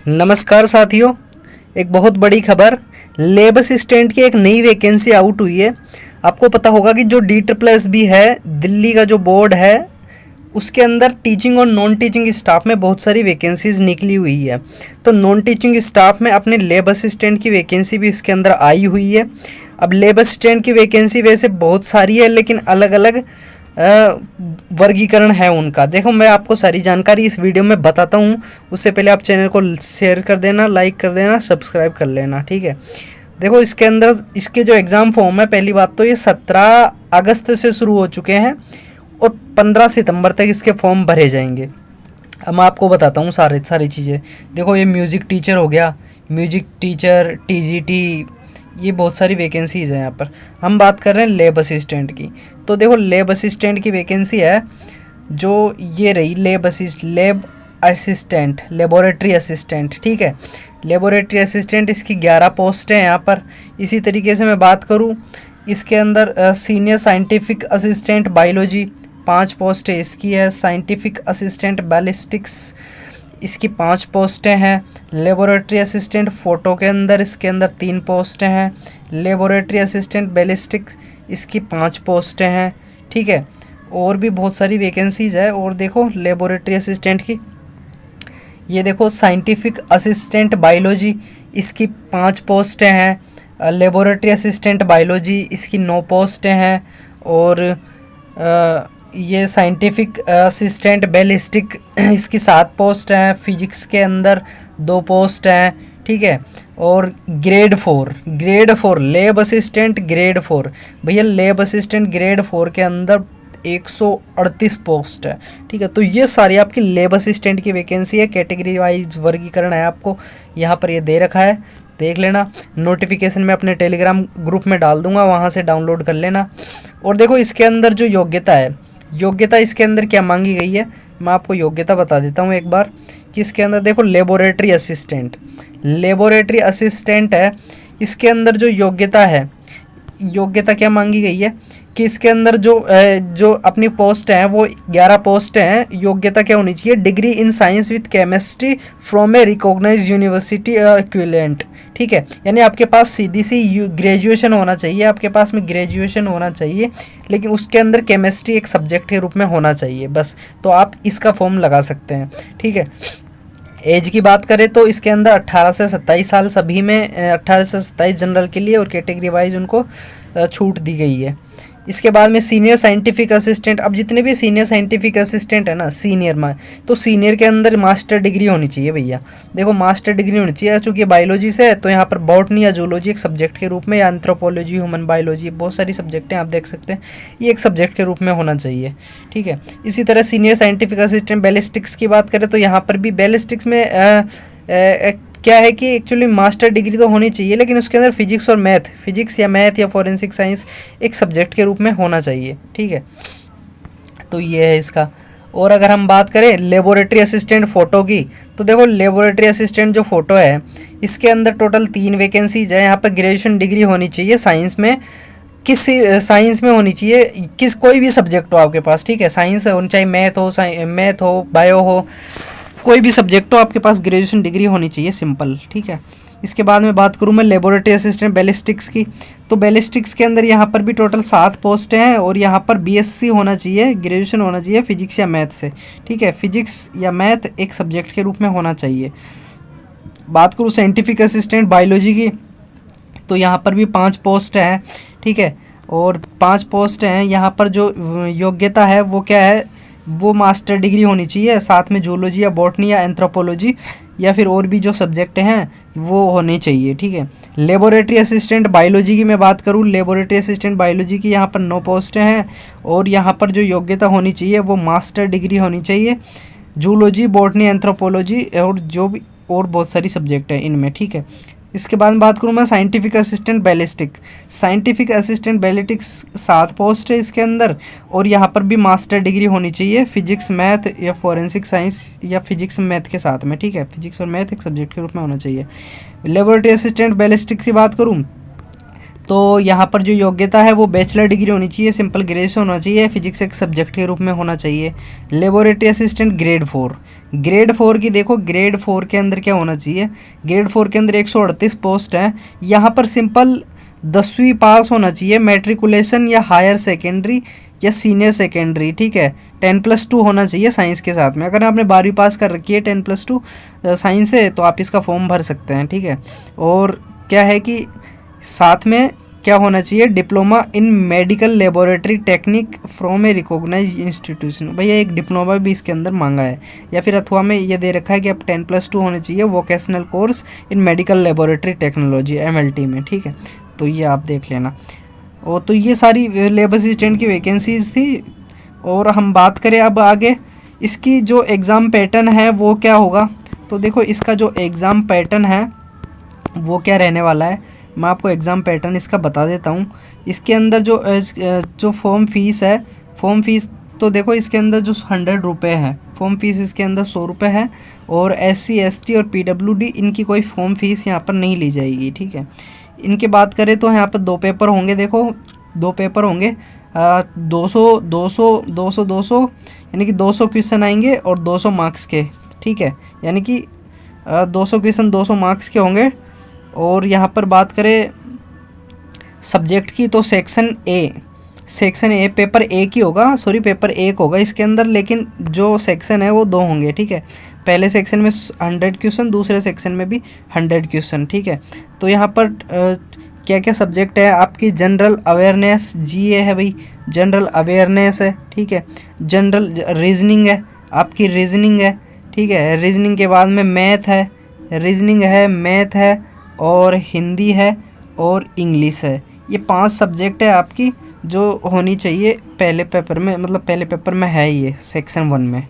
नमस्कार साथियों, एक बहुत बड़ी खबर। लैब असिस्टेंट की एक नई वैकेंसी आउट हुई है। आपको पता होगा कि जो DSSB है, दिल्ली का जो बोर्ड है, उसके अंदर टीचिंग और नॉन टीचिंग स्टाफ में बहुत सारी वैकेंसीज निकली हुई है। तो नॉन टीचिंग स्टाफ में अपने लैब असिस्टेंट की वैकेंसी भी इसके अंदर आई हुई है। अब लैब असिस्टेंट की वैकेंसी वैसे बहुत सारी है, लेकिन अलग अलग वर्गीकरण है उनका। देखो, मैं आपको सारी जानकारी इस वीडियो में बताता हूँ। उससे पहले आप चैनल को शेयर कर देना, लाइक कर देना, सब्सक्राइब कर लेना, ठीक है। देखो, इसके अंदर इसके जो एग्ज़ाम फॉर्म है, पहली बात तो ये 17 अगस्त से शुरू हो चुके हैं और 15 सितंबर तक इसके फॉर्म भरे जाएंगे। अब मैं आपको बताता हूँ सारी चीज़ें। देखो, ये म्यूज़िक टीचर हो गया, म्यूज़िक टीचर, TGT, ये बहुत सारी वैकेंसीज़ हैं यहाँ पर। हम बात कर रहे हैं लैब असिस्टेंट की। तो देखो, लैब असिस्टेंट की वैकेंसी है जो ये रही, लैब असिस्टेंट, लेबोरेटरी असिस्टेंट, ठीक है। लेबोरेटरी असिस्टेंट, इसकी 11 पोस्ट हैं यहाँ पर। इसी तरीके से मैं बात करूँ, इसके अंदर senior scientific assistant biology 5 post है इसकी है। साइंटिफिक असिस्टेंट बैलिस्टिक्स, इसकी 5 पोस्टें हैं। लेबोरेटरी असिस्टेंट फ़ोटो के अंदर, इसके अंदर 3 पोस्टें हैं। लेबोरेटरी असिस्टेंट बैलिस्टिक्स, इसकी 5 पोस्टें हैं, ठीक है। और भी बहुत सारी वैकेंसीज़ है। और देखो लेबोरेटरी असिस्टेंट की, ये देखो साइंटिफिक असिस्टेंट बायोलॉजी, इसकी 5 पोस्टें हैं। लेबोरेटरी असिस्टेंट बायोलॉजी, इसकी 9 पोस्टें हैं। और ये साइंटिफिक असिस्टेंट बैलिस्टिक, इसकी 7 पोस्ट हैं। फिजिक्स के अंदर 2 पोस्ट हैं, ठीक है। और ग्रेड 4 लैब असिस्टेंट ग्रेड 4, भैया लैब असिस्टेंट ग्रेड 4 के अंदर 138 पोस्ट है, ठीक है। तो ये सारी आपकी लैब असिस्टेंट की वैकेंसी है। कैटेगरी वाइज वर्गीकरण है, आपको यहाँ पर ये दे रखा है, देख लेना। नोटिफिकेशन में अपने टेलीग्राम ग्रुप में डाल दूंगा, वहाँ से डाउनलोड कर लेना। और देखो, इसके अंदर जो योग्यता है, योग्यता इसके अंदर क्या मांगी गई है, मैं आपको योग्यता बता देता हूँ एक बार। कि इसके अंदर देखो, लेबोरेटरी असिस्टेंट है। इसके अंदर जो योग्यता है, योग्यता क्या मांगी गई है कि इसके अंदर जो अपनी पोस्ट हैं वो 11 पोस्ट हैं। योग्यता क्या होनी चाहिए? Degree in science with chemistry from a recognised university equivalent, ठीक है। यानी आपके पास सीधी सी ग्रेजुएशन होना चाहिए, आपके पास में ग्रेजुएशन होना चाहिए, लेकिन उसके अंदर केमिस्ट्री एक सब्जेक्ट के रूप में होना चाहिए बस। तो आप इसका फॉर्म लगा सकते हैं, ठीक है। एज की बात करें तो इसके अंदर 18 से 27 साल सभी में, 18 से 27 जनरल के लिए, और कैटेगरी वाइज उनको छूट दी गई है। इसके बाद में सीनियर साइंटिफिक असिस्टेंट, अब जितने भी सीनियर साइंटिफिक असिस्टेंट है ना, सीनियर में, तो सीनियर के अंदर मास्टर डिग्री होनी चाहिए भैया। देखो, मास्टर डिग्री होनी चाहिए। चूँकि बायोलॉजी से है तो यहाँ पर बॉटनी या जूलॉजी एक सब्जेक्ट के रूप में, या एंथ्रोपोलॉजी, ह्यूमन बायोलॉजी, बहुत सारी सब्जेक्ट हैं, आप देख सकते हैं, ये एक सब्जेक्ट के रूप में होना चाहिए, ठीक है। इसी तरह सीनियर साइंटिफिक असिस्टेंट बैलिस्टिक्स की बात करें तो यहाँ पर भी बैलिस्टिक्स में क्या है कि एक्चुअली मास्टर डिग्री तो होनी चाहिए, लेकिन उसके अंदर फिजिक्स या मैथ या फॉरेंसिक साइंस एक सब्जेक्ट के रूप में होना चाहिए, ठीक है। तो ये है इसका। और अगर हम बात करें लेबोरेटरी असिस्टेंट फ़ोटो की, तो देखो लेबोरेटरी असिस्टेंट जो फ़ोटो है, इसके अंदर टोटल 3 वैकेंसीज है। यहाँ पर ग्रेजुएशन डिग्री होनी चाहिए साइंस में, साइंस में होनी चाहिए, कोई भी सब्जेक्ट हो आपके पास, ठीक है। साइंस होनी चाहिए, मैथ हो, बायो हो, कोई भी सब्जेक्ट हो, आपके पास ग्रेजुएशन डिग्री होनी चाहिए, सिंपल, ठीक है। इसके बाद में बात करूँ मैं लेबोरेटरी असिस्टेंट बैलिस्टिक्स की, तो बैलिस्टिक्स के अंदर यहाँ पर भी टोटल 7 पोस्ट हैं। और यहाँ पर BSc होना चाहिए, ग्रेजुएशन होना चाहिए फिजिक्स या मैथ से, ठीक है। फिजिक्स या मैथ एक सब्जेक्ट के रूप में होना चाहिए। बात करूँ साइंटिफिक असिस्टेंट बायोलॉजी की, तो यहाँ पर भी 5 पोस्ट हैं, ठीक है। और 5 पोस्ट हैं। यहाँ पर जो योग्यता है वो क्या है, वो मास्टर डिग्री होनी चाहिए, साथ में जूलॉजी या बॉटनी या एंथ्रोपोलॉजी या फिर और भी जो सब्जेक्ट हैं वो होने चाहिए, ठीक है। लेबोरेटरी असिस्टेंट बायोलॉजी की मैं बात करूँ, लेबोरेटरी असिस्टेंट बायोलॉजी की यहाँ पर 9 पोस्टें हैं। और यहाँ पर जो योग्यता होनी चाहिए वो मास्टर डिग्री होनी चाहिए, जूलॉजी, बॉटनी, एंथ्रोपोलॉजी और जो भी और बहुत सारी सब्जेक्ट हैं इनमें, ठीक है। इसके बाद में बात करूँ मैं साइंटिफिक असिस्टेंट बैलिस्टिक्स 7 पोस्ट है इसके अंदर। और यहाँ पर भी मास्टर डिग्री होनी चाहिए, फिजिक्स, मैथ या फॉरेंसिक साइंस या फिजिक्स मैथ के साथ में, ठीक है। फिजिक्स और मैथ एक सब्जेक्ट के रूप में होना चाहिए। लेबोरेटरी असिस्टेंट बैलिस्टिक्स की बात करूँ तो यहाँ पर जो योग्यता है वो बैचलर डिग्री होनी चाहिए, सिंपल ग्रेजुएशन होना चाहिए, फिजिक्स एक सब्जेक्ट के रूप में होना चाहिए। लेबोरेटरी असिस्टेंट ग्रेड 4, ग्रेड 4 की देखो, ग्रेड 4 के अंदर क्या होना चाहिए, ग्रेड 4 के अंदर 138 पोस्ट हैं। यहाँ पर सिंपल 10वीं पास होना चाहिए, मैट्रिकुलेशन या हायर सेकेंडरी या सीनियर सेकेंडरी, ठीक है। 10+2 होना चाहिए साइंस के साथ में। अगर आपने 12वीं पास कर रखी है 10+2 साइंस से, तो आप इसका फॉर्म भर सकते हैं, ठीक है। और क्या है कि साथ में क्या होना चाहिए, diploma in medical laboratory technique from a recognised institution. भैया एक डिप्लोमा भी इसके अंदर मांगा है, या फिर अथवा में ये दे रखा है कि अब 10+2 होने चाहिए vocational course in medical laboratory technology MLT में, ठीक है। तो ये आप देख लेना। और तो ये सारी लेब असिस्टेंट की वैकेंसीज थी। और हम बात करें अब आगे इसकी जो एग्ज़ाम पैटर्न है वो क्या होगा, तो देखो इसका जो एग्ज़ाम पैटर्न है वो क्या रहने वाला है, मैं आपको एग्ज़ाम पैटर्न इसका बता देता हूँ। इसके अंदर जो फॉर्म फीस है, फॉर्म फीस तो देखो इसके अंदर जो 100 रुपये है फॉर्म फीस, इसके अंदर 100 रुपये है। और SC ST और PWD इनकी कोई फॉर्म फीस यहाँ पर नहीं ली जाएगी, ठीक है। इनकी बात करें तो यहाँ पर 2 पेपर होंगे, देखो 2 पेपर होंगे, 200 200 200 200 यानी कि 200 क्वेश्चन आएंगे और 200 मार्क्स के, ठीक है। यानी कि 200 क्वेश्चन 200 मार्क्स के होंगे। और यहाँ पर बात करें सब्जेक्ट की तो सेक्शन ए पेपर एक ही होगा, सॉरी पेपर एक होगा इसके अंदर, लेकिन जो सेक्शन है वो 2 होंगे, ठीक है। पहले सेक्शन में 100 क्वेश्चन, दूसरे सेक्शन में भी 100 क्वेश्चन, ठीक है। तो यहाँ पर क्या क्या सब्जेक्ट है आपकी, जनरल अवेयरनेस GA है भाई, जनरल अवेयरनेस है, ठीक है। जनरल रीजनिंग है आपकी, रीजनिंग है, ठीक है। रीजनिंग के बाद में मैथ है, रीजनिंग है, मैथ है, और हिंदी है, और इंग्लिश है। ये 5 सब्जेक्ट है आपकी जो होनी चाहिए पहले पेपर में, मतलब पहले पेपर में है ये सेक्शन 1 में,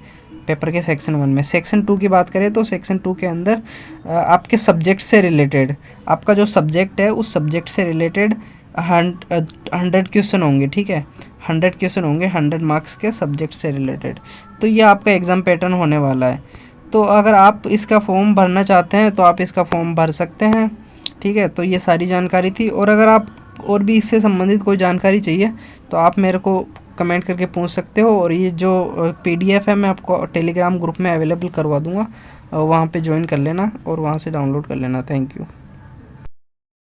पेपर के सेक्शन 1 में। सेक्शन 2 की बात करें तो सेक्शन 2 के अंदर आपके सब्जेक्ट से रिलेटेड, आपका जो सब्जेक्ट है उस सब्जेक्ट से रिलेटेड 100 क्वेश्चन होंगे, ठीक है। 100 क्वेश्चन होंगे 100 मार्क्स के सब्जेक्ट से रिलेटेड। तो ये आपका एग्ज़ाम पैटर्न होने वाला है। तो अगर आप इसका फॉर्म भरना चाहते हैं तो आप इसका फॉर्म भर सकते हैं, ठीक है। तो ये सारी जानकारी थी। और अगर आप और भी इससे संबंधित कोई जानकारी चाहिए तो आप मेरे को कमेंट करके पूछ सकते हो। और ये जो PDF है मैं आपको टेलीग्राम ग्रुप में अवेलेबल करवा दूँगा, वहाँ पे ज्वाइन कर लेना और वहाँ से डाउनलोड कर लेना। Thank you.